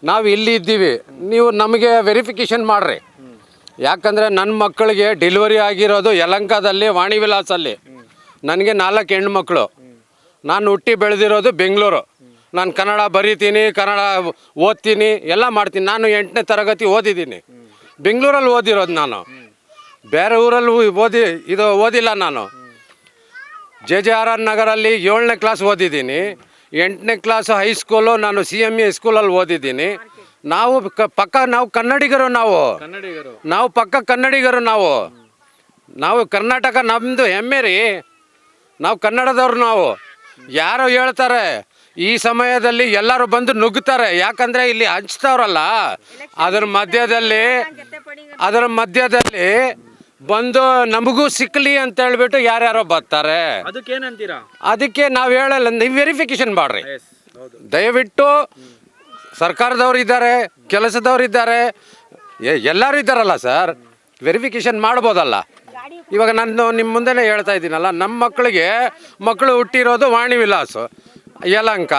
ನಾವು ಇಲ್ಲಿ ಇದ್ದೀವಿ, ನೀವು ನಮಗೆ ವೆರಿಫಿಕೇಷನ್ ಮಾಡಿರಿ. ಯಾಕಂದರೆ ನನ್ನ ಮಕ್ಕಳಿಗೆ ಡೆಲಿವರಿ ಆಗಿರೋದು ಯಲಹಂಕದಲ್ಲಿ ವಾಣಿ ವಿಲಾಸಲ್ಲಿ. ನನಗೆ 4 ಹೆಣ್ಮಕ್ಳು. ನಾನು ಹುಟ್ಟಿ ಬೆಳೆದಿರೋದು ಬೆಂಗಳೂರು. ನಾನು ಕನ್ನಡ ಬರೀತೀನಿ, ಕನ್ನಡ ಓದ್ತೀನಿ, ಎಲ್ಲ ಮಾಡ್ತೀನಿ. ನಾನು 8ನೇ ತರಗತಿ ಓದಿದ್ದೀನಿ, ಬೆಂಗಳೂರಲ್ಲಿ ಓದಿರೋದು. ನಾನು ಬೇರೆ ಊರಲ್ಲಿ ಓದಿಲ್ಲ. ನಾನು JJRR ನಗರಲ್ಲಿ 7ನೇ ಕ್ಲಾಸ್ ಓದಿದ್ದೀನಿ. 8ನೇ ಕ್ಲಾಸು ಹೈಸ್ಕೂಲು ನಾನು CME ಸ್ಕೂಲಲ್ಲಿ ಓದಿದ್ದೀನಿ. ನಾವು ಪಕ್ಕ ನಾವು ಕನ್ನಡಿಗರು. ನಾವು ಪಕ್ಕ ಕನ್ನಡಿಗರು. ನಾವು ಕರ್ನಾಟಕ ನಮ್ಮದು ಹೆಮ್ಮೆ ರೀ. ನಾವು ಕನ್ನಡದವ್ರು. ನಾವು ಯಾರೋ ಹೇಳ್ತಾರೆ ಈ ಸಮಯದಲ್ಲಿ ಎಲ್ಲರೂ ಬಂದು ನುಗ್ಗುತ್ತಾರೆ. ಯಾಕಂದರೆ ಇಲ್ಲಿ ಹಂಚ್ತಾವ್ರಲ್ಲ, ಅದರ ಮಧ್ಯದಲ್ಲಿ ಬಂದು ನಮಗೂ ಸಿಕ್ಕಲಿ ಅಂತ ಹೇಳ್ಬಿಟ್ಟು ಯಾರ್ಯಾರೋ ಬರ್ತಾರೆ. ಅದಕ್ಕೆ ನಾವು ಹೇಳಲ್ಲ, ನೀವು ವೆರಿಫಿಕೇಷನ್ ಮಾಡ್ರಿ ದಯವಿಟ್ಟು. ಸರ್ಕಾರದವ್ರು ಇದ್ದಾರೆ, ಕೆಲಸದವ್ರು ಇದ್ದಾರೆ, ಎಲ್ಲರೂ ಇದ್ದಾರಲ್ಲ ಸರ್, ವೆರಿಫಿಕೇಷನ್ ಮಾಡ್ಬೋದಲ್ಲ. ಇವಾಗ ನಾನು ನಿಮ್ಮ ಮುಂದೆನೇ ಹೇಳ್ತಾ ಇದ್ದೀನಲ್ಲ, ನಮ್ಮ ಮಕ್ಕಳು ಹುಟ್ಟಿರೋದು ವಾಣಿ ವಿಲಾಸ ಯಲಹಂಕ.